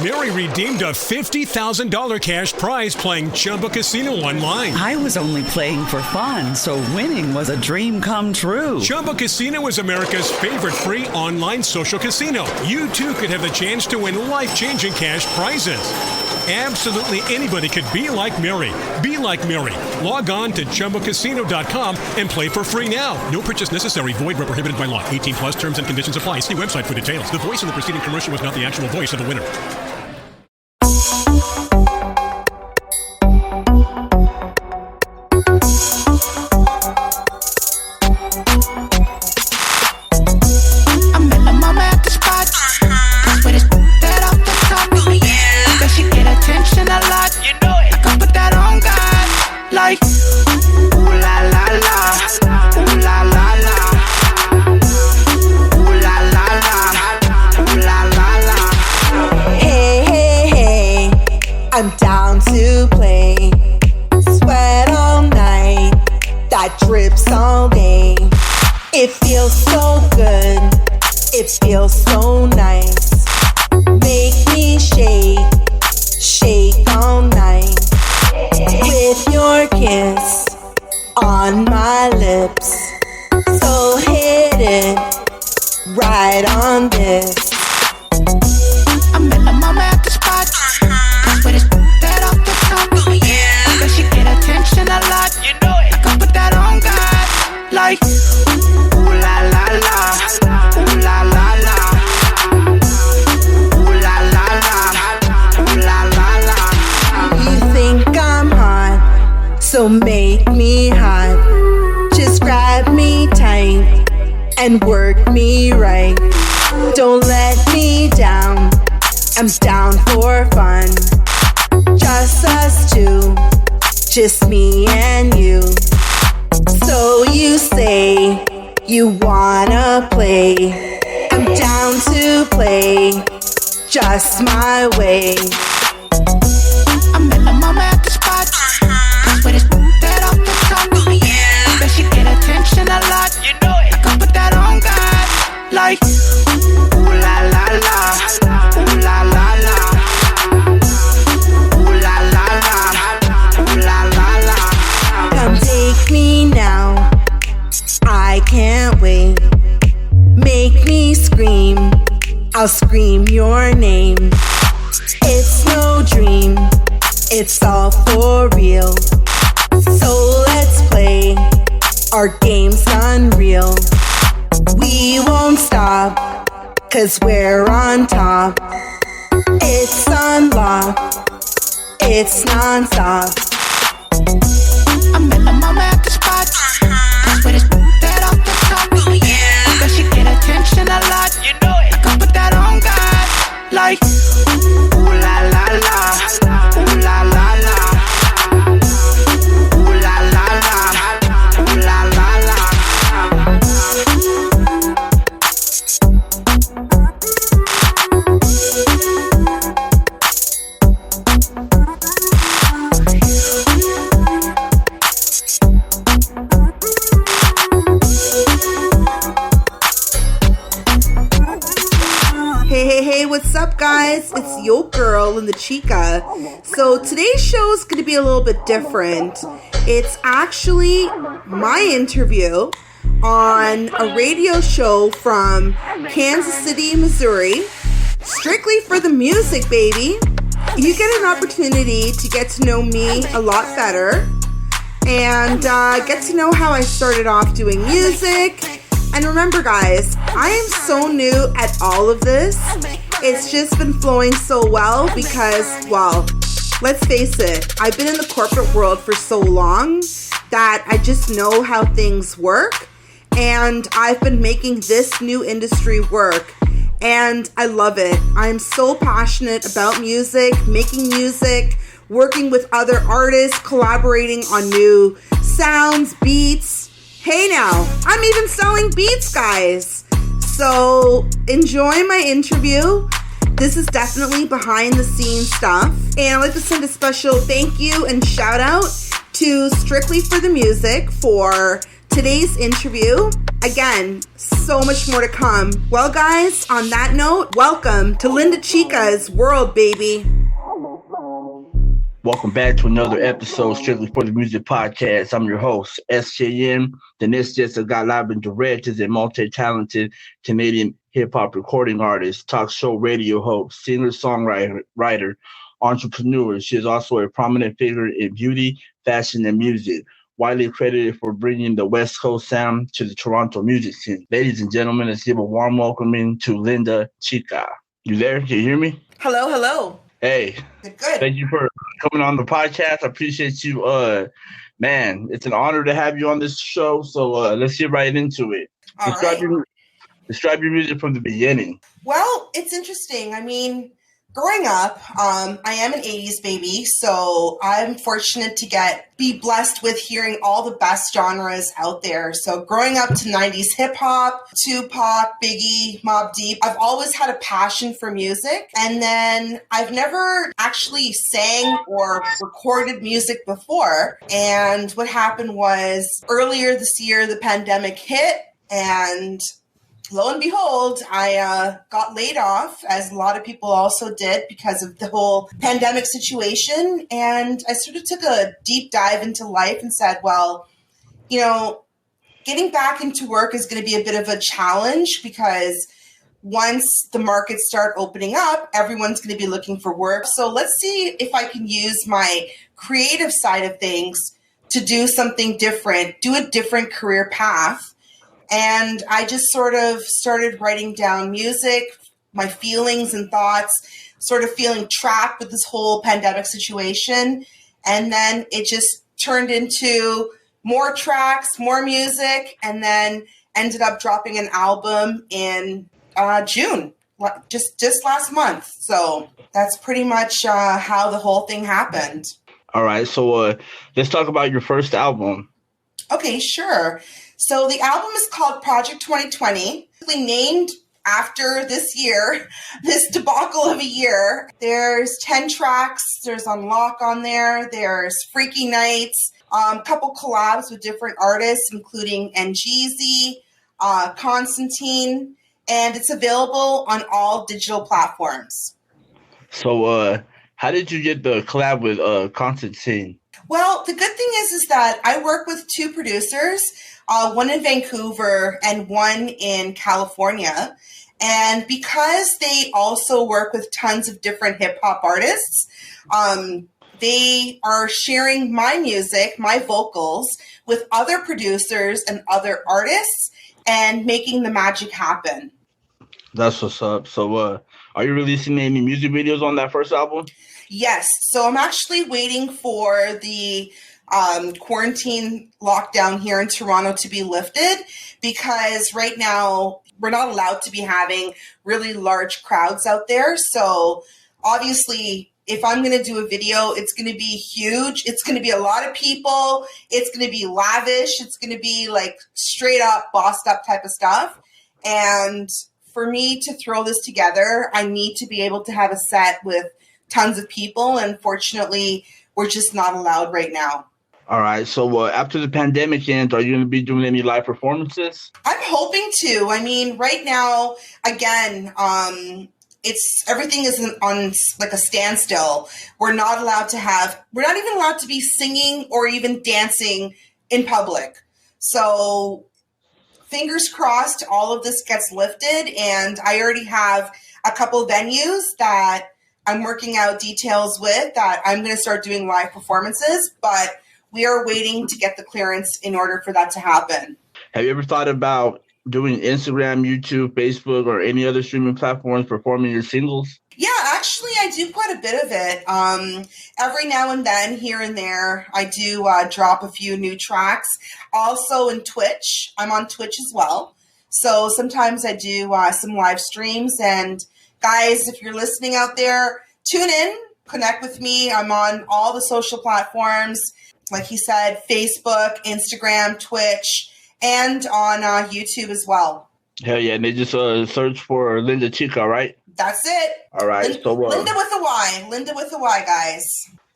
Mary redeemed a $50,000 cash prize playing Chumba Casino online. I was only playing for fun, so winning was a dream come true. Chumba Casino is America's favorite free online social casino. You too could have the chance to win life-changing cash prizes. Absolutely anybody could be like Mary. Be like Mary. Log on to ChumbaCasino.com and play for free now. No purchase necessary. Void where prohibited by law. 18 plus terms and conditions apply. See website for details. The voice in the preceding commercial was not the actual voice of the winner. Like, ooh la la la, ooh la la la, ooh la la la, ooh la la la. Hey, hey, hey, I'm down to play. Sweat all night, that drips all day. It feels so good, it feels so nice. Make me shake, shake all night. With your kiss on my lips, so hit it right on this. I met my mama at the spot, with his that off the top. But she get attention a lot, I can put that on God. Like, ooh la la la, ooh la la la, ooh la la la, ooh la la la. You think I'm hot, so make me hot. Just grab me tight and work me right. Don't let me down, I'm down for fun. Just us two, just me and you. So you say you wanna play, I'm down to play, just my way. I met my mama at the spot, with his that off the top. But she get attention a lot, I can put that on God. Like, ooh la la la, ooh la la la, ooh la la la, ooh la la la. Come take me now, I can't wait. Make me scream, I'll scream your name. It's no dream, it's all for real. So let's play, our game's unreal. We won't stop, cause we're on top. It's unlocked, it's non-stop. I met my mama at the spot, with his that off the top. But she get attention a lot, I can put that on God. Like, ooh la la la, ooh la la la, ooh la la la, ooh la la la. Hey, what's up, guys? It's your girl, Lyndachica. So today's show is going to be a little bit different. It's actually my interview on a radio show from Kansas City, Missouri. Strictly for the music, baby. You get an opportunity to get to know me a lot better and get to know how I started off doing music. And remember, guys, I am so new at all of this. It's just been flowing so well because, well, let's face it, I've been in the corporate world for so long that I just know how things work. And I've been making this new industry work. And I love it. I'm so passionate about music, making music, working with other artists, collaborating on new sounds, beats. Hey now, I'm even selling beats, guys. So enjoy my interview. This is definitely behind the scenes stuff. And I'd like to send a special thank you and shout out to Strictly for the Music for today's interview. Again, so much more to come. Well, guys, on that note, welcome to Lyndachica's world, baby. Welcome back to another episode, Strictly for the Music Podcast. I'm your host, SJM. The next guest has got live and direct is a multi-talented Canadian hip-hop recording artist, talk show radio host, singer-songwriter, entrepreneur. She is also a prominent figure in beauty, fashion, and music, widely credited for bringing the West Coast sound to the Toronto music scene. Ladies and gentlemen, let's give a warm welcoming to Lyndachica. You there? Can you hear me? Hello, hello. Hey. Good. Thank you for coming on the podcast. I appreciate you. Man, it's an honor to have you on this show. So let's get right into it. Describe your music from the beginning. Well, it's interesting. I mean, growing up, I am an 80s baby, so I'm fortunate to be blessed with hearing all the best genres out there. So growing up to 90s hip-hop, Tupac, Biggie, Mobb Deep, I've always had a passion for music. And then I've never actually sang or recorded music before. And what happened was earlier this year, the pandemic hit, and lo and behold, I got laid off, as a lot of people also did because of the whole pandemic situation. And I sort of took a deep dive into life and said, well, you know, getting back into work is going to be a bit of a challenge because once the markets start opening up, everyone's going to be looking for work. So let's see if I can use my creative side of things to do something different, do a different career path. And I just sort of started writing down music, my feelings and thoughts, sort of feeling trapped with this whole pandemic situation. And then it just turned into more tracks, more music, and then ended up dropping an album in June, just last month. So that's pretty much how the whole thing happened. All right. So let's talk about your first album. Okay, sure. So the album is called Project 2020, named after this year, this debacle of a year. There's 10 tracks. There's Unlock on there. There's Freaky Nights, a couple collabs with different artists, including Njeezy, Constantine, and it's available on all digital platforms. So how did you get the collab with Constantine? Well, the good thing is that I work with two producers, one in Vancouver and one in California. And because they also work with tons of different hip hop artists, they are sharing my music, my vocals, with other producers and other artists and making the magic happen. That's what's up. So are you releasing any music videos on that first album? Yes. So I'm actually waiting for the quarantine lockdown here in Toronto to be lifted, because right now we're not allowed to be having really large crowds out there. So obviously, if I'm going to do a video, it's going to be huge. It's going to be a lot of people. It's going to be lavish. It's going to be like straight up, bossed up type of stuff. And for me to throw this together, I need to be able to have a set with tons of people. And fortunately, we're just not allowed right now. All right. So after the pandemic ends, are you going to be doing any live performances? I'm hoping to. I mean, right now, again, everything is on like a standstill. We're not even allowed to be singing or even dancing in public. So fingers crossed all of this gets lifted. And I already have a couple of venues that I'm working out details with that I'm going to start doing live performances, but we are waiting to get the clearance in order for that to happen. Have you ever thought about doing Instagram, YouTube, Facebook, or any other streaming platforms performing your singles? Yeah, actually, I do quite a bit of it. Every now and then, here and there, I do drop a few new tracks. Also in Twitch. I'm on Twitch as well. So sometimes I do some live streams. And guys, if you're listening out there, tune in, connect with me. I'm on all the social platforms. Like he said, Facebook, Instagram, Twitch, and on YouTube as well. Hell yeah. And they just search for Lyndachica, right? That's it. All right. Lynda with a Y. Lynda with a Y, guys.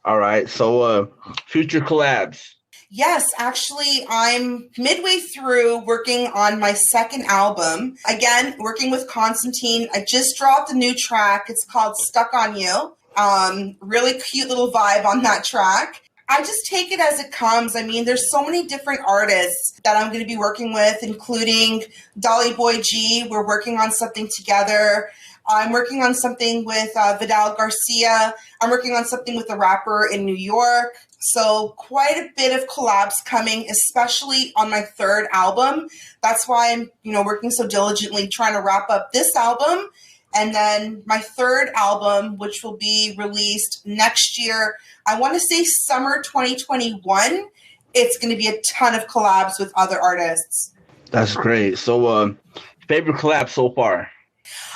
All right. So future collabs. Yes, actually, I'm midway through working on my second album. Again, working with Constantine. I just dropped a new track. It's called Stuck on You. Really cute little vibe on that track. I just take it as it comes. I mean, there's so many different artists that I'm going to be working with, including Dolly Boy G. We're working on something together. I'm working on something with Vidal Garcia. I'm working on something with a rapper in New York. So quite a bit of collabs coming, especially on my third album. That's why I'm, working so diligently trying to wrap up this album. And then my third album, which will be released next year, I want to say summer 2021. It's going to be a ton of collabs with other artists. That's great. So favorite collab so far?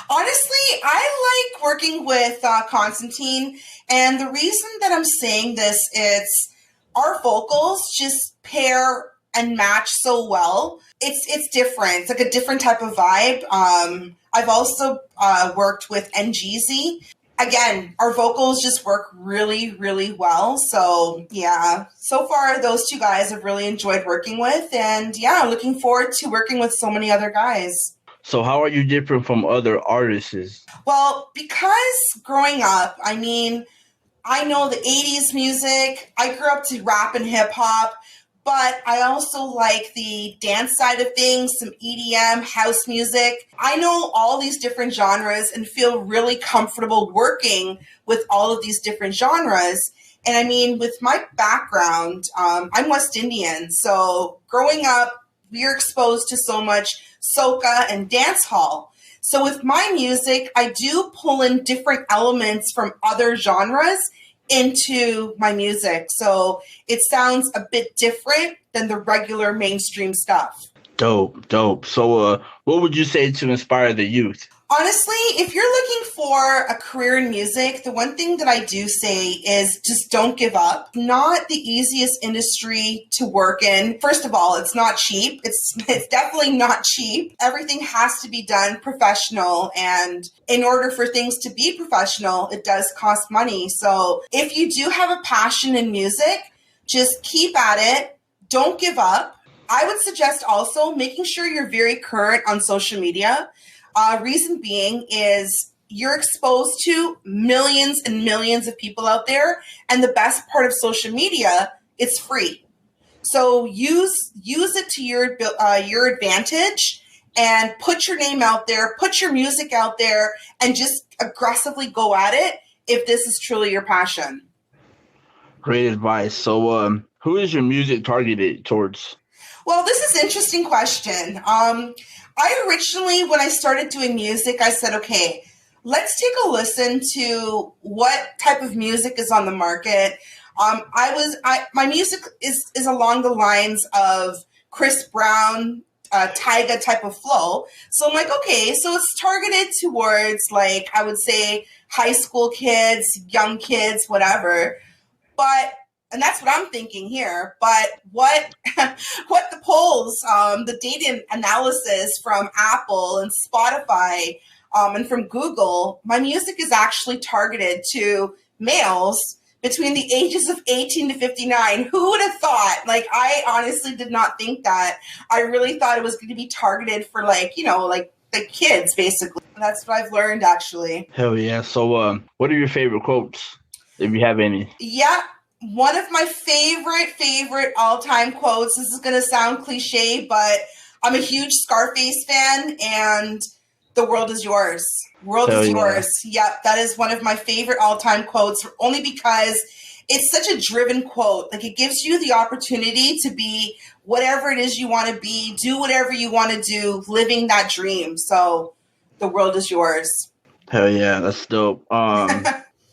Honestly, I like working with Constantine, and the reason that I'm saying this is our vocals just pair and match so well. It's different. It's like a different type of vibe. I've also worked with NGZ. Again, our vocals just work really, really well. So yeah, so far those two guys I've really enjoyed working with, and yeah, looking forward to working with so many other guys. So how are you different from other artists? Well, because growing up, I know the 80s music. I grew up to rap and hip hop, but I also like the dance side of things, some EDM, house music. I know all these different genres and feel really comfortable working with all of these different genres. And with my background, I'm West Indian. So growing up, we are exposed to so much soca and dance hall. So with my music, I do pull in different elements from other genres into my music. So it sounds a bit different than the regular mainstream stuff. Dope. So what would you say to inspire the youth? Honestly, if you're looking for a career in music, the one thing that I do say is just don't give up. Not the easiest industry to work in. First of all, it's not cheap. It's definitely not cheap. Everything has to be done professional. And in order for things to be professional, it does cost money. So if you do have a passion in music, just keep at it. Don't give up. I would suggest also making sure you're very current on social media. Reason being is you're exposed to millions and millions of people out there. And the best part of social media, it's free. So use it to your advantage and put your name out there, put your music out there, and just aggressively go at it if this is truly your passion. Great advice. So who is your music targeted towards? Well, this is an interesting question. I originally, when I started doing music, I said, okay, let's take a listen to what type of music is on the market. My music is along the lines of Chris Brown, Tyga type of flow. So I'm like, okay, so it's targeted towards, like, I would say high school kids, young kids, whatever. And that's what I'm thinking here. But what the polls, the data analysis from Apple and Spotify and from Google, my music is actually targeted to males between the ages of 18 to 59. Who would have thought? Like, I honestly did not think that. I really thought it was going to be targeted for like the kids, basically. That's what I've learned, actually. Hell yeah. So what are your favorite quotes, if you have any? Yeah. One of my favorite all-time quotes, this is going to sound cliche, but I'm a huge Scarface fan, and the world is yours. World is yours. Yep, that is one of my favorite all-time quotes, only because it's such a driven quote. Like, it gives you the opportunity to be whatever it is you want to be, do whatever you want to do, living that dream. So the world is yours. Hell yeah, that's dope.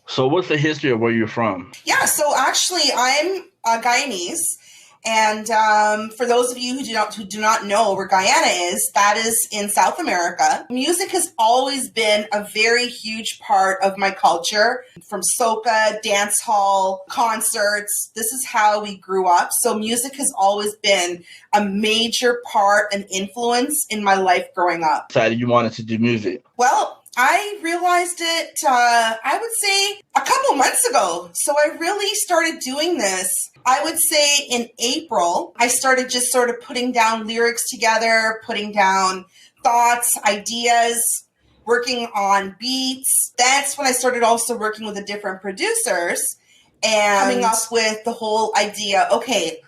So what's the history of where you're from? Yeah, so actually I'm Guyanese. And for those of you who do not know where Guyana is, that is in South America. Music has always been a very huge part of my culture, from soca, dance hall, concerts. This is how we grew up. So music has always been a major part and influence in my life growing up. Decided you wanted to do music? Well, I realized it, I would say a couple couple months ago. So I really started doing this. I would say in April, I started just sort of putting down lyrics together, putting down thoughts, ideas, working on beats. That's when I started also working with the different producers and coming up with the whole idea. Okay,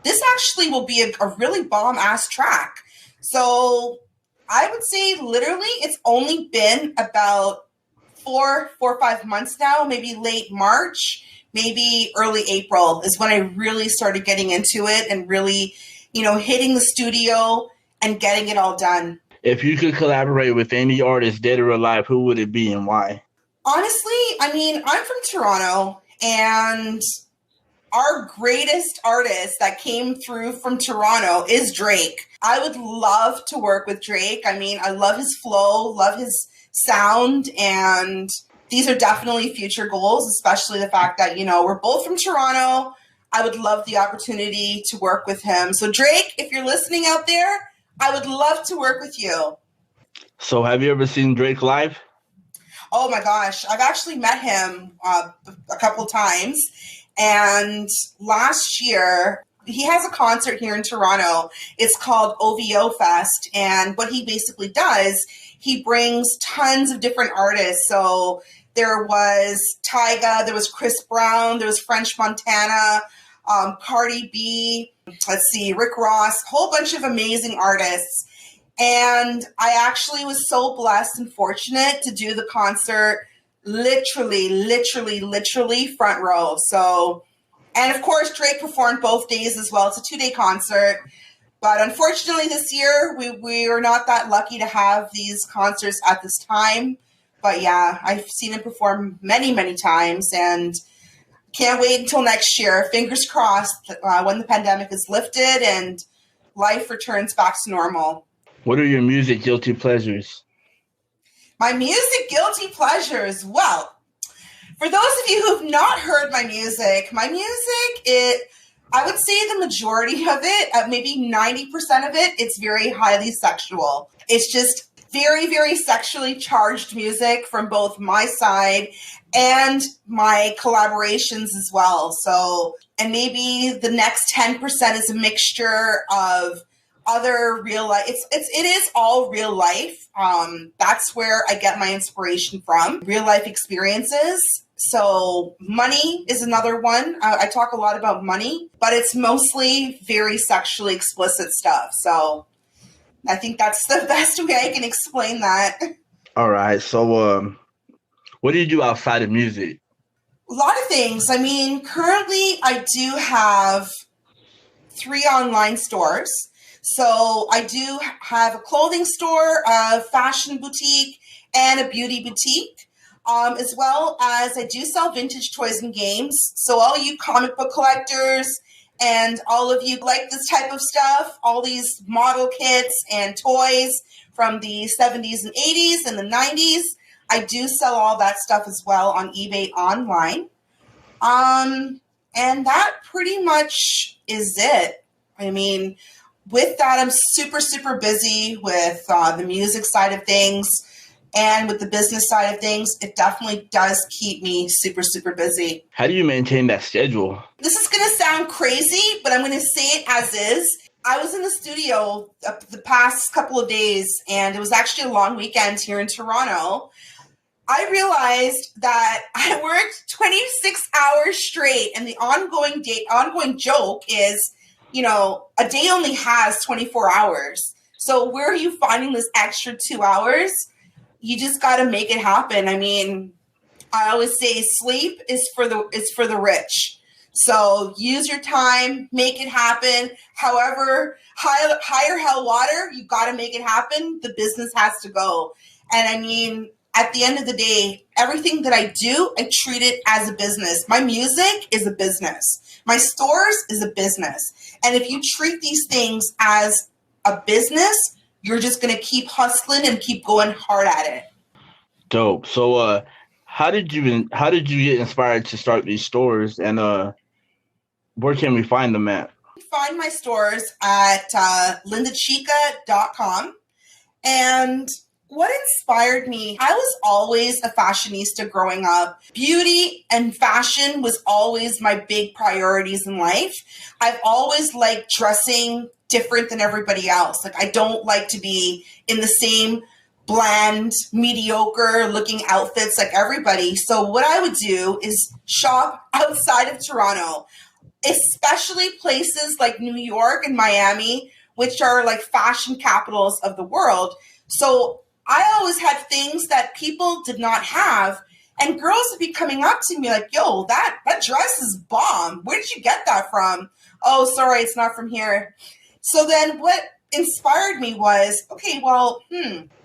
this actually will be a really bomb-ass track. So I would say literally it's only been about 4 or 5 months now, maybe late March, maybe early April is when I really started getting into it and really, hitting the studio and getting it all done. If you could collaborate with any artist, dead or alive, who would it be and why? Honestly, I'm from Toronto, and our greatest artist that came through from Toronto is Drake. I would love to work with Drake. I love his flow, love his sound, and these are definitely future goals, especially the fact that, we're both from Toronto. I would love the opportunity to work with him. So Drake, if you're listening out there, I would love to work with you. So have you ever seen Drake live? Oh my gosh, I've actually met him a couple times. And last year, he has a concert here in Toronto. It's called OVO Fest. And what he basically does, he brings tons of different artists. So there was Tyga, there was Chris Brown, there was French Montana, Cardi B, Rick Ross, a whole bunch of amazing artists. And I actually was so blessed and fortunate to do the concert literally front row. So, and of course, Drake performed both days as well. It's a 2-day concert. But unfortunately this year, we are not that lucky to have these concerts at this time. But yeah, I've seen him perform many times and can't wait until next year. Fingers crossed when the pandemic is lifted and life returns back to normal. What are your music guilty pleasures? My music guilty pleasures. Well, for those of you who have not heard my music, I would say the majority of it, maybe 90% of it, it's very highly sexual. It's just very sexually charged music from both my side and my collaborations as well. So, and maybe the next 10% is a mixture of other real life. It is all real life. That's where I get my inspiration from, real life experiences. So money is another one. I talk a lot about money, but it's mostly very sexually explicit stuff. So I think that's the best way I can explain that. All right. So what do you do outside of music? A lot of things. Currently I do have 3 online stores. So I do have a clothing store, a fashion boutique, and a beauty boutique, as well as I do sell vintage toys and games. So all you comic book collectors and all of you like this type of stuff, all these model kits and toys from the 70s and 80s and the 90s, I do sell all that stuff as well on eBay online. And that pretty much is it. With that, I'm super busy with the music side of things and with the business side of things. It definitely does keep me super busy. How do you maintain that schedule? This is going to sound crazy, but I'm going to say it as is. I was in the studio the past couple of days, and it was actually a long weekend here in Toronto. I realized that I worked 26 hours straight, and the ongoing joke is, a day only has 24 hours. So where are you finding this extra 2 hours? You just got to make it happen. I always say sleep is for the rich. So use your time, make it happen. However, high or hell water, you got to make it happen. The business has to go. And at the end of the day, everything that I do, I treat it as a business. My music is a business. My stores is a business. And if you treat these things as a business, you're just going to keep hustling and keep going hard at it. Dope. So how did you get inspired to start these stores, and where can we find them at? Find my stores at Lyndachica.com. And what inspired me, I was always a fashionista growing up. Beauty and fashion was always my big priorities in life. I've always liked dressing different than everybody else. Like, I don't like to be in the same bland, mediocre looking outfits like everybody. So what I would do is shop outside of Toronto, especially places like New York and Miami, which are like fashion capitals of the world. So I always had things that people did not have, and girls would be coming up to me like, yo, that dress is bomb. Where did you get that from? Oh, sorry, it's not from here. So then what inspired me was, okay, well,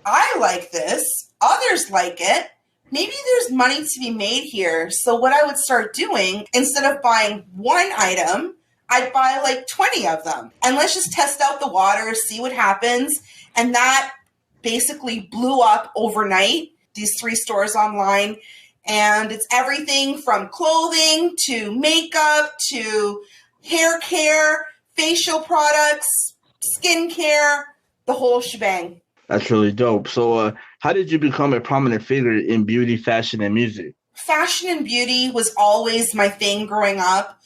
I like this. Others like it. Maybe there's money to be made here. So what I would start doing, instead of buying one item, I'd buy like 20 of them. And let's just test out the water, see what happens. And that basically blew up overnight, these 3 stores online. And it's everything from clothing to makeup to hair care, facial products, skincare, the whole shebang. That's really dope. So how did you become a prominent figure in beauty, fashion, and music? Fashion and beauty was always my thing growing up.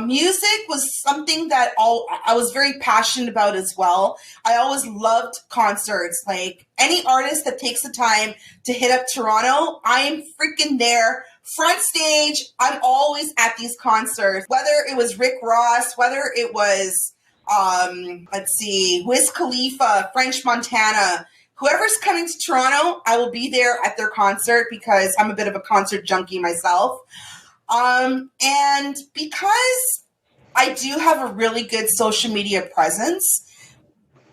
Music was something that I was very passionate about as well. I always loved concerts. Like, any artist that takes the time to hit up Toronto, I am freaking there. Front stage, I'm always at these concerts. Whether it was Rick Ross, whether it was, Wiz Khalifa, French Montana, whoever's coming to Toronto, I will be there at their concert because I'm a bit of a concert junkie myself. And because I do have a really good social media presence,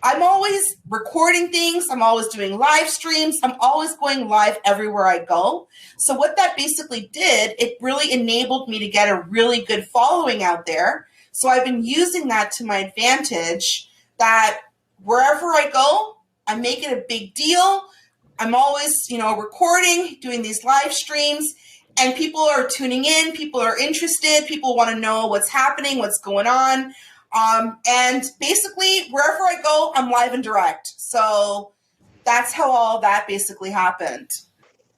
I'm always recording things. I'm always doing live streams. I'm always going live everywhere I go. So what that basically did, it really enabled me to get a really good following out there. So I've been using that to my advantage, that wherever I go, I make it a big deal. I'm always, recording, doing these live streams. And people are tuning in, people are interested, people want to know what's happening, what's going on. And basically, wherever I go, I'm live and direct. So that's how all that basically happened.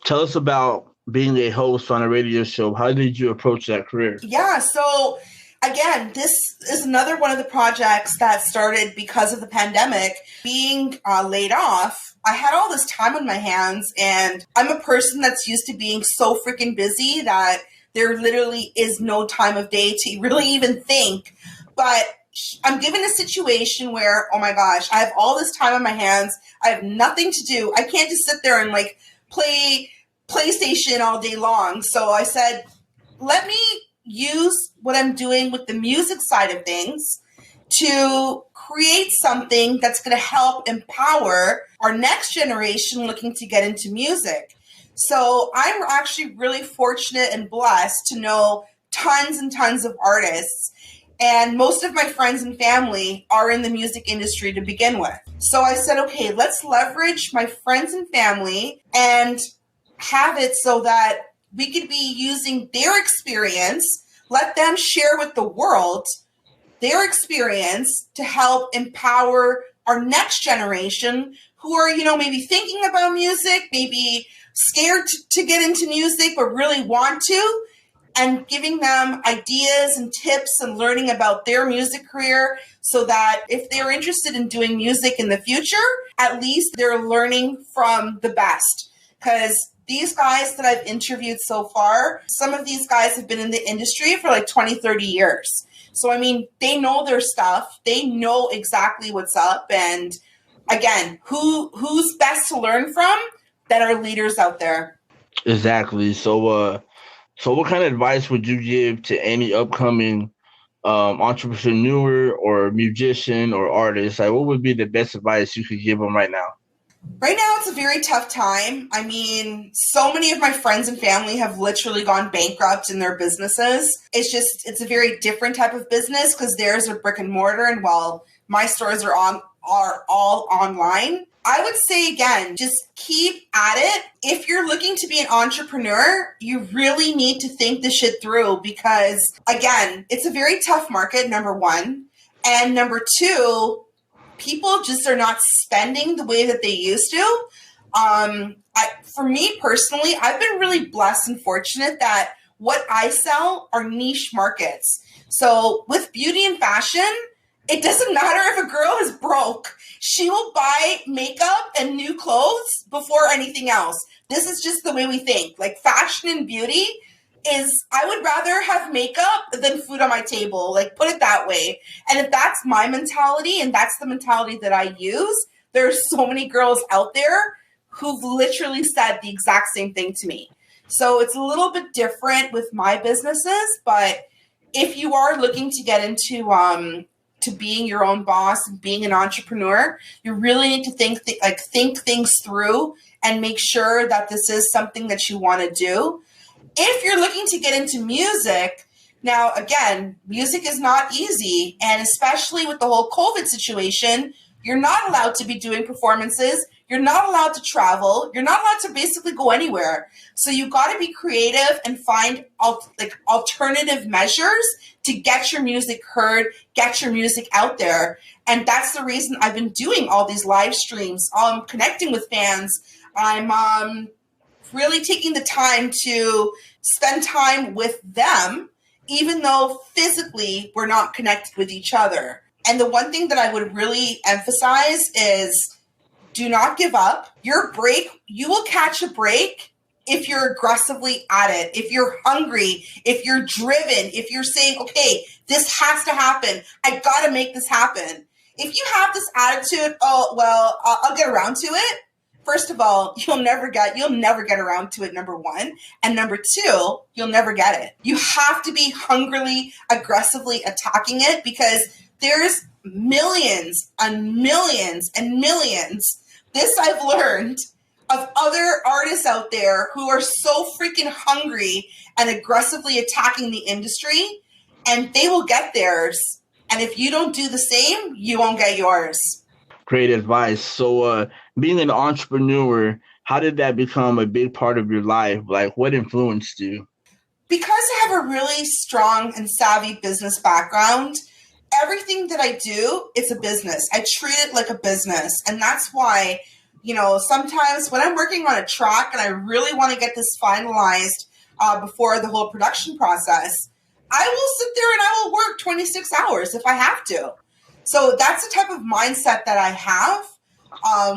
Tell us about being a host on a radio show. How did you approach that career? Yeah, so again, this is another one of the projects that started because of the pandemic. Being laid off, I had all this time on my hands, and I'm a person that's used to being so freaking busy that there literally is no time of day to really even think. But I'm given a situation where, oh my gosh, I have all this time on my hands. I have nothing to do. I can't just sit there and like play PlayStation all day long. So I said, let me use what I'm doing with the music side of things to create something that's going to help empower our next generation looking to get into music. So I'm actually really fortunate and blessed to know tons and tons of artists. And most of my friends and family are in the music industry to begin with. So I said, okay, let's leverage my friends and family and have it so that we could be using their experience, let them share with the world their experience to help empower our next generation who are, maybe thinking about music, maybe scared to get into music, but really want to, and giving them ideas and tips and learning about their music career so that if they're interested in doing music in the future, at least they're learning from the best. Because these guys that I've interviewed so far, some of these guys have been in the industry for like 20, 30 years. So, they know their stuff. They know exactly what's up. And again, who's best to learn from that are leaders out there? Exactly. So what kind of advice would you give to any upcoming entrepreneur or musician or artist? Like, what would be the best advice you could give them right now? Right now, it's a very tough time. So many of my friends and family have literally gone bankrupt in their businesses. It's a very different type of business because theirs are brick and mortar, and while my stores are all online. I would say, again, just keep at it. If you're looking to be an entrepreneur, you really need to think this shit through because, again, it's a very tough market, number one. And number two, people just are not spending the way that they used to. For me personally, I've been really blessed and fortunate that what I sell are niche markets. So with beauty and fashion, it doesn't matter if a girl is broke. She will buy makeup and new clothes before anything else. This is just the way we think. Like fashion and beauty is, I would rather have makeup than food on my table. Like, put it that way. And if that's my mentality and that's the mentality that I use, there's so many girls out there who've literally said the exact same thing to me. So it's a little bit different with my businesses, but if you are looking to get into to being your own boss and being an entrepreneur, you really need to think things through and make sure that this is something that you want to do. If you're looking to get into music, now again, music is not easy, and especially with the whole COVID situation, you're not allowed to be doing performances. You're not allowed to travel. You're not allowed to basically go anywhere. So you got to be creative and find alternative measures to get your music heard, get your music out there. And that's the reason I've been doing all these live streams. I'm connecting with fans. I'm really taking the time to spend time with them, even though physically we're not connected with each other. And the one thing that I would really emphasize is do not give up. You will catch a break if you're aggressively at it, if you're hungry, if you're driven, if you're saying, okay, this has to happen. I got to make this happen. If you have this attitude, oh, well, I'll get around to it. First of all, you'll never get around to it, number one. And number two, you'll never get it. You have to be hungrily, aggressively attacking it, because there's millions and millions and millions. This I've learned of other artists out there who are so freaking hungry and aggressively attacking the industry, and they will get theirs. And if you don't do the same, you won't get yours. Great advice. So being an entrepreneur, how did that become a big part of your life? Like, what influenced you? Because I have a really strong and savvy business background, everything that I do, it's a business. I treat it like a business. And that's why, sometimes when I'm working on a track and I really want to get this finalized before the whole production process, I will sit there and I will work 26 hours if I have to. So that's the type of mindset that I have,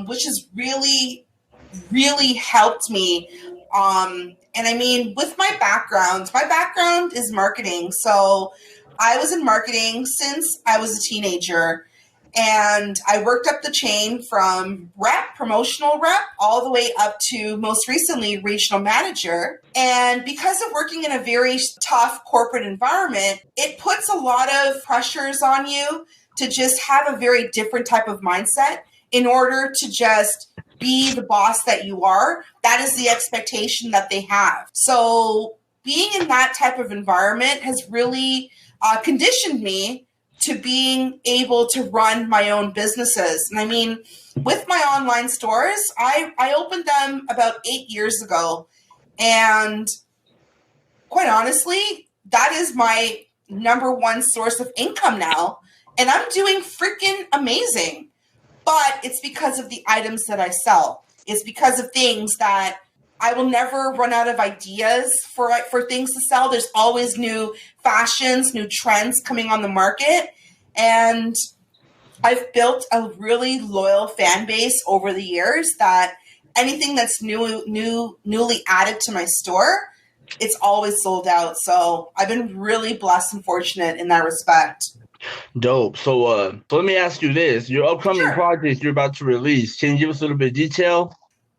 which has really, really helped me. And I mean, with my background is marketing. So I was in marketing since I was a teenager, and I worked up the chain from promotional rep, all the way up to most recently regional manager. And because of working in a very tough corporate environment, it puts a lot of pressures on you to just have a very different type of mindset in order to just be the boss that you are. That is the expectation that they have. So being in that type of environment has really conditioned me to being able to run my own businesses. And I mean, with my online stores, I opened them about 8 years ago. And quite honestly, that is my number one source of income now. And I'm doing freaking amazing. But it's because of the items that I sell. It's because of things that I will never run out of ideas for things to sell. There's always new fashions, new trends coming on the market. And I've built a really loyal fan base over the years that anything that's newly added to my store, it's always sold out. So I've been really blessed and fortunate in that respect. Dope. So let me ask you this. Your upcoming project you're about to release, can you give us a little bit of detail?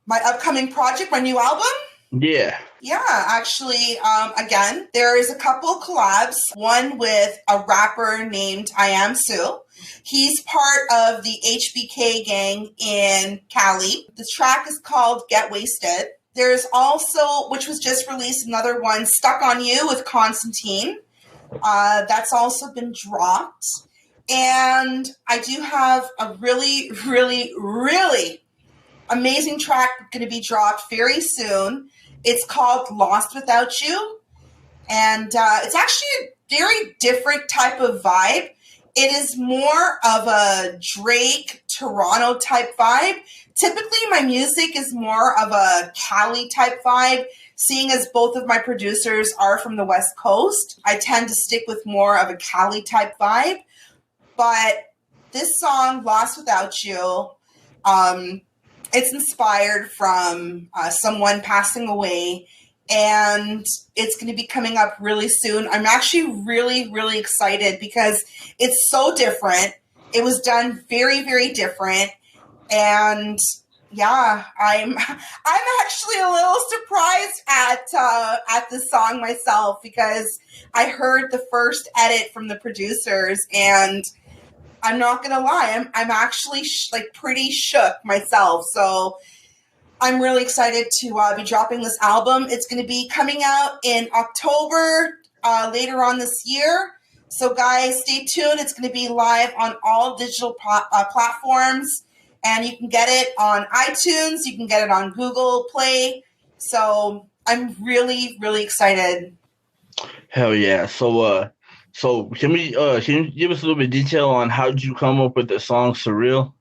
My upcoming project, my new album? Yeah. Yeah, actually, again, there is a couple collabs. One with a rapper named I Am Sue. He's part of the HBK gang in Cali. The track is called Get Wasted. There's also, which was just released, another one, Stuck on You with Constantine. That's also been dropped. And I do have a really, really, really amazing track going to be dropped very soon. It's called Lost Without You. And it's actually a very different type of vibe. It is more of a Drake, Toronto type vibe. Typically, my music is more of a Cali type vibe. Seeing as both of my producers are from the West Coast, I tend to stick with more of a Cali type vibe. But this song, Lost Without You, it's inspired from someone passing away, and it's going to be coming up really soon. I'm actually really, really excited because it's so different. It was done very, very different. And yeah, I'm actually a little surprised at this song myself, because I heard the first edit from the producers, and I'm not gonna lie, I'm actually pretty shook myself. So I'm really excited to be dropping this album. It's going to be coming out in October later on this year. So guys, stay tuned. It's going to be live on all digital platforms, and you can get it on iTunes. You can get it on Google Play. So I'm really, really excited. Hell yeah. So can you give us a little bit of detail on how did you come up with the song Surreal?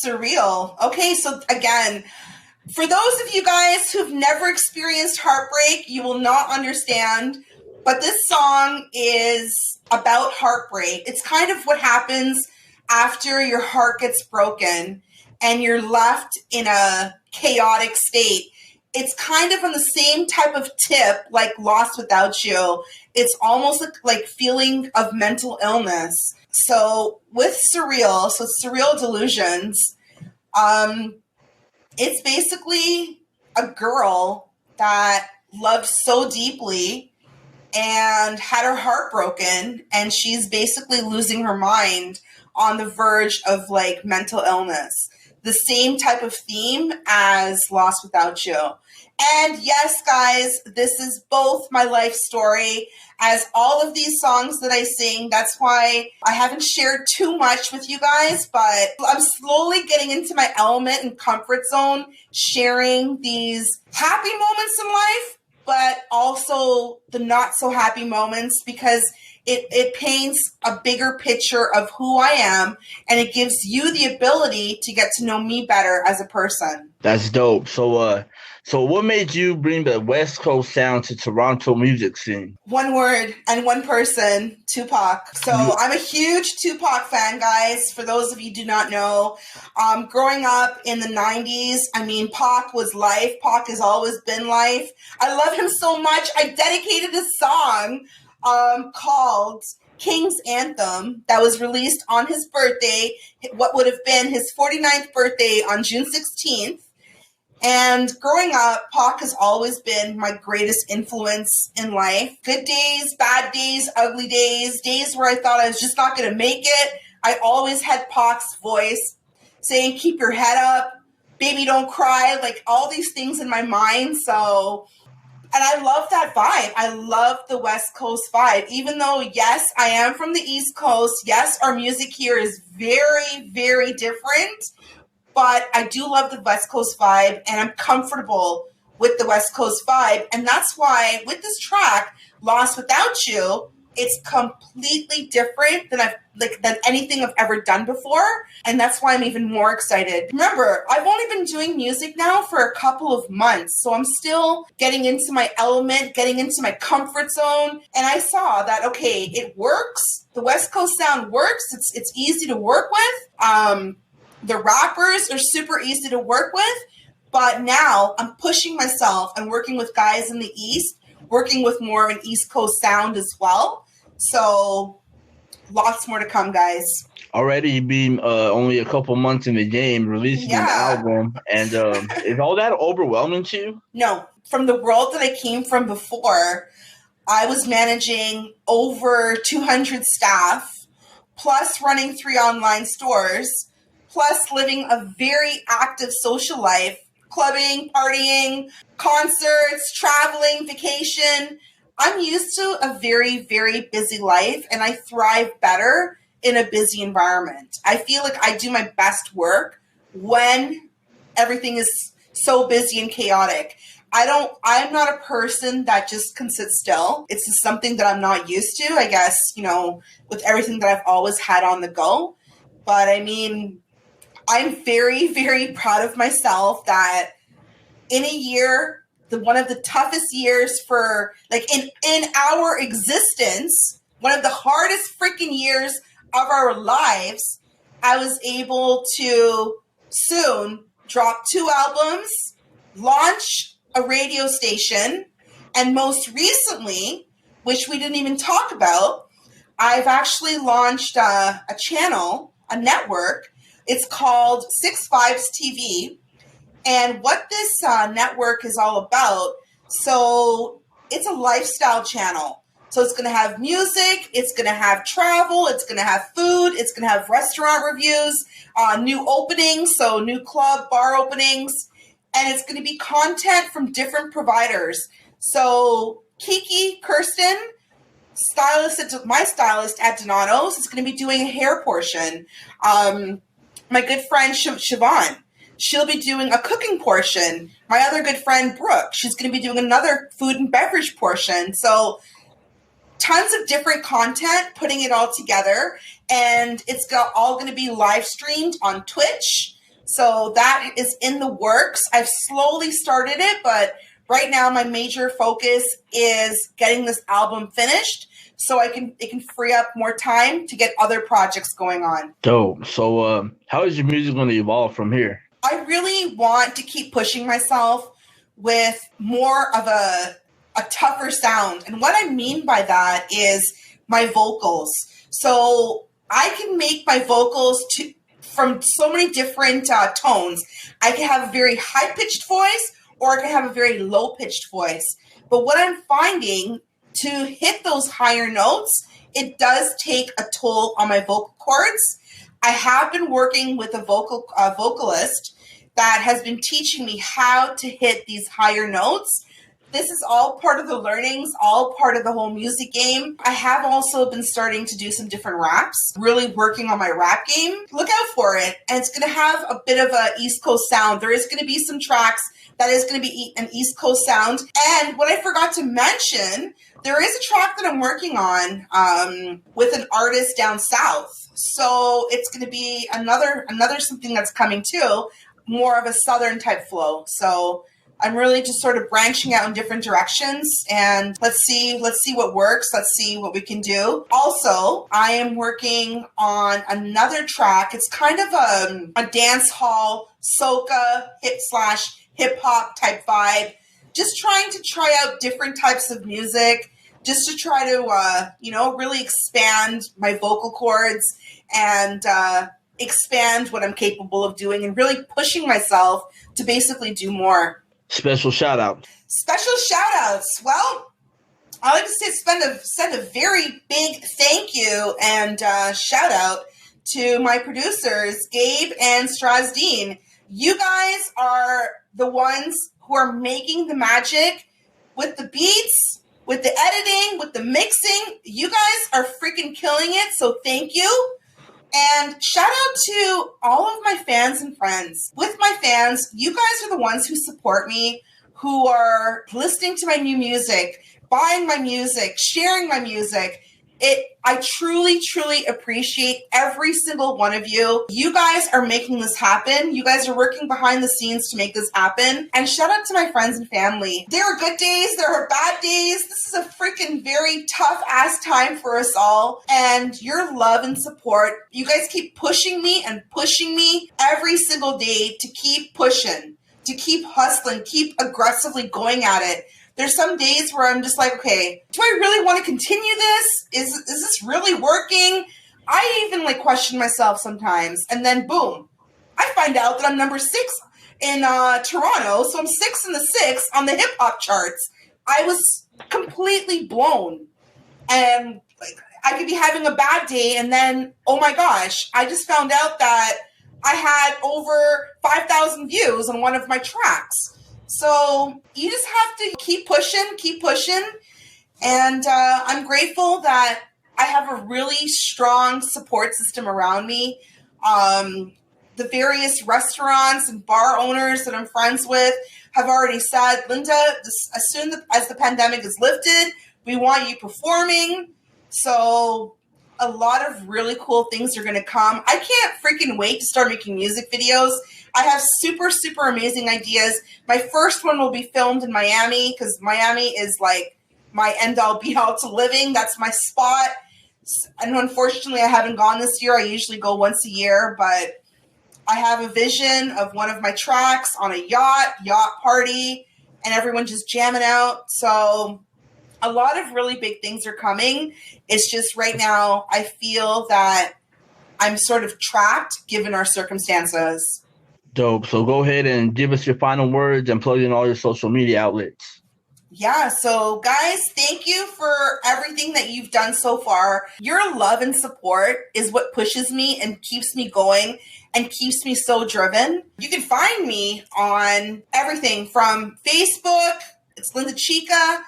Surreal. Okay, so again, for those of you guys who've never experienced heartbreak, you will not understand. But this song is about heartbreak. It's kind of what happens after your heart gets broken and you're left in a chaotic state. It's kind of on the same type of tip like Lost Without You. It's almost like feeling of mental illness. So with Surreal, so Surreal Delusions, it's basically a girl that loved so deeply and had her heart broken, and she's basically losing her mind on the verge of like mental illness. The same type of theme as Lost Without You. And yes, guys, this is both my life story as all of these songs that I sing. That's why I haven't shared too much with you guys, but I'm slowly getting into my element and comfort zone, sharing these happy moments in life, but also the not so happy moments, because it paints a bigger picture of who I am, and it gives you the ability to get to know me better as a person. That's dope. So what made you bring the West Coast sound to Toronto music scene? One word and one person, Tupac. So I'm a huge Tupac fan, guys. For those of you who do not know, growing up in the 90s, I mean, Pac was life. Pac has always been life. I love him so much. I dedicated a song called King's Anthem that was released on his birthday, what would have been his 49th birthday on June 16th. And growing up, Pac has always been my greatest influence in life. Good days, bad days, ugly days, days where I thought I was just not going to make it. I always had Pac's voice saying, keep your head up, baby, don't cry, like all these things in my mind. So, and I love that vibe. I love the West Coast vibe. Even though, yes, I am from the East Coast. Yes, our music here is very, very different. But I do love the West Coast vibe, and I'm comfortable with the West Coast vibe. And that's why with this track, Lost Without You, it's completely different than anything I've ever done before. And that's why I'm even more excited. Remember, I've only been doing music now for a couple of months. So I'm still getting into my element, getting into my comfort zone. And I saw that, okay, it works. The West Coast sound works. It's easy to work with. The rappers are super easy to work with, but now I'm pushing myself and working with guys in the East, working with more of an East Coast sound as well. So lots more to come, guys. Already being only a couple months in the game, releasing an album, and is all that overwhelming to you? No. From the world that I came from before, I was managing over 200 staff, plus running 3 online stores, plus living a very active social life, clubbing, partying, concerts, traveling, vacation. I'm used to a very, very busy life, and I thrive better in a busy environment. I feel like I do my best work when everything is so busy and chaotic. I'm not a person that just can sit still. It's just something that I'm not used to, I guess, with everything that I've always had on the go. But I mean, I'm very, very proud of myself that in a year, one of the toughest years for in our existence, one of the hardest freaking years of our lives, I was able to soon drop 2 albums, launch a radio station, and most recently, which we didn't even talk about, I've actually launched a channel, a network. It's called 6 5s TV. And what this network is all about, so it's a lifestyle channel. So it's going to have music, it's going to have travel, it's going to have food, it's going to have restaurant reviews, new openings, so new club, bar openings, and it's going to be content from different providers. So Kiki Kirsten, my stylist at Donato's, is going to be doing a hair portion. My good friend Siobhan, she'll be doing a cooking portion. My other good friend Brooke, she's going to be doing another food and beverage portion. So tons of different content, putting it all together, and it's all going to be live streamed on Twitch. So that is in the works. I've slowly started it, but right now my major focus is getting this album finished so it can free up more time to get other projects going on. Dope. So how is your music going to evolve from here? I really want to keep pushing myself with more of a tougher sound. And what I mean by that is my vocals. So I can make my vocals from so many different tones. I can have a very high-pitched voice, or I can have a very low-pitched voice. But what I'm finding, to hit those higher notes, it does take a toll on my vocal cords. I have been working with a vocalist that has been teaching me how to hit these higher notes. This is all part of the learnings, all part of the whole music game. I have also been starting to do some different raps, really working on my rap game. Look out for it. And it's going to have a bit of a East Coast sound. There is going to be some tracks that is going to be an East Coast sound. And what I forgot to mention, there is a track that I'm working on with an artist down south. So it's going to be another something that's coming too, more of a southern type flow. So I'm really just sort of branching out in different directions, and let's see what works. Let's see what we can do. Also, I am working on another track. It's kind of a dance hall, soca, hip hop type vibe. Just trying to try out different types of music, just to try to, really expand my vocal cords and expand what I'm capable of doing, and really pushing myself to basically do more. Special shout out. Special shout outs. Well, I like to send a very big thank you and shout out to my producers, Gabe and Strasdeen. You guys are the ones who are making the magic with the beats, with the editing, with the mixing. You guys are freaking killing it, so thank you. And shout out to all of my fans and friends. With my fans, you guys are the ones who support me, who are listening to my new music, buying my music, sharing my music. I truly, truly appreciate every single one of you. You guys are making this happen. You guys are working behind the scenes to make this happen. And shout out to my friends and family. There are good days. There are bad days. This is a freaking very tough ass time for us all. And your love and support, you guys keep pushing me every single day to keep pushing, to keep hustling, keep aggressively going at it. There's some days where I'm just like, okay, do I really want to continue this? Is this really working? I even question myself sometimes. And then boom, I find out that I'm number 6 in Toronto. So I'm 6 in the 6 on the hip hop charts. I was completely blown. And I could be having a bad day, and then, oh my gosh, I just found out that I had over 5,000 views on one of my tracks. So you just have to keep pushing. And I'm grateful that I have a really strong support system around me. the various restaurants and bar owners that I'm friends with have already said, Linda, as soon as the pandemic is lifted, we want you performing. So a lot of really cool things are going to come. I can't freaking wait to start making music videos. I have super, super amazing ideas. My first one will be filmed in Miami because Miami is like my end-all be-all to living. That's my spot. And unfortunately, I haven't gone this year. I usually go once a year, but I have a vision of one of my tracks on a yacht party, and everyone just jamming out. So a lot of really big things are coming. It's just right now I feel that I'm sort of trapped given our circumstances. Dope. So go ahead and give us your final words and plug in all your social media outlets. Yeah, so guys, thank you for everything that you've done so far. Your love and support is what pushes me and keeps me going and keeps me so driven. You can find me on everything from Facebook, it's Lyndachica,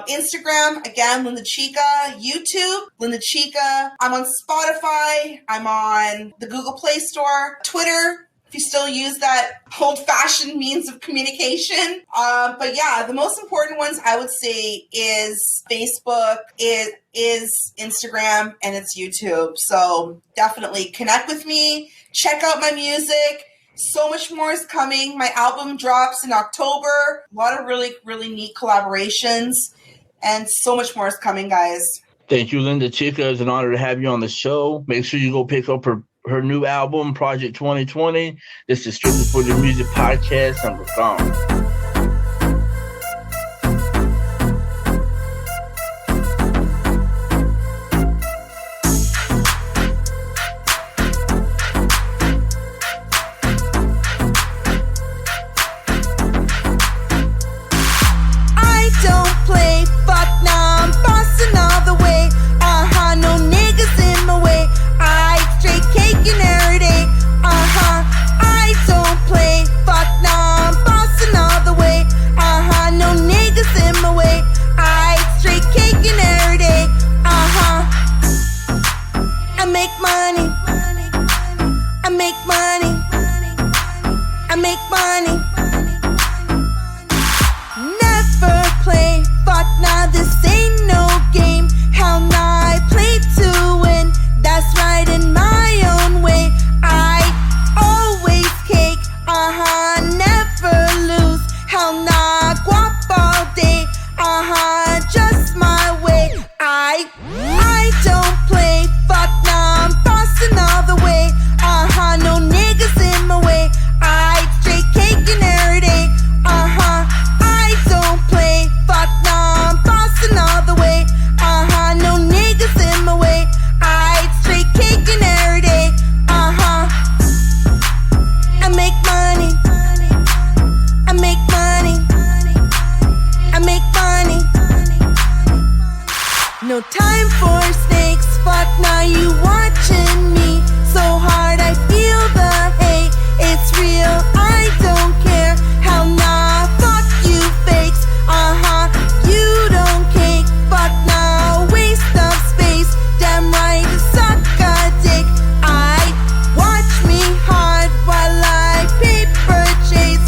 Instagram, again, Lyndachica, YouTube, Lyndachica. I'm on Spotify, I'm on the Google Play Store, Twitter, if you still use that old-fashioned means of communication. But yeah, the most important ones I would say is Facebook, it is Instagram, and it's YouTube. So definitely connect with me, check out my music. So much more is coming. My album drops in October. A lot of really, really neat collaborations, and so much more is coming, guys. Thank you, Lyndachica. It's an honor to have you on the show. Make sure you go pick up her new album, Project 2020. This is Strictly for the Music Podcast, and we're gone. No time for snakes, fuck now you watching me. So hard I feel the hate, it's real, I don't care. Hell nah, fuck you fakes, you don't cake. Fuck now, waste of space, damn right, suck a dick. I watch me hard while I paper chase,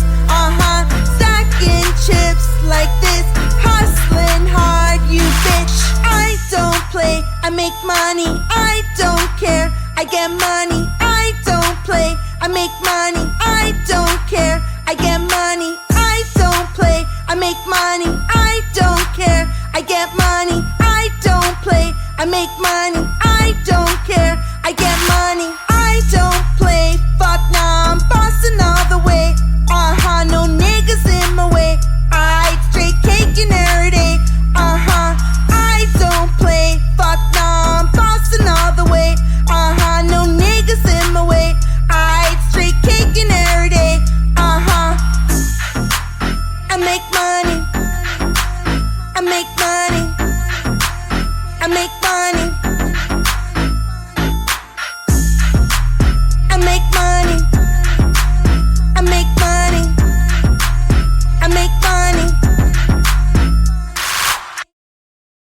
stacking chips like this, hustling hard, you bitch. I don't play, I make money, I don't care. I get money, I don't play. I make money, I don't care. I get money, I don't play. I make money, I don't care. I get money, I don't play. I make money, I don't care. I get money, I don't play. Fuck now, I'm bossing all the way. No niggas in my way. I eat straight cake and every day. I don't play. Fuck now, I'm bossing all the way. No niggas in my way. I eat straight cake and every day. I make money. I make money. I make money.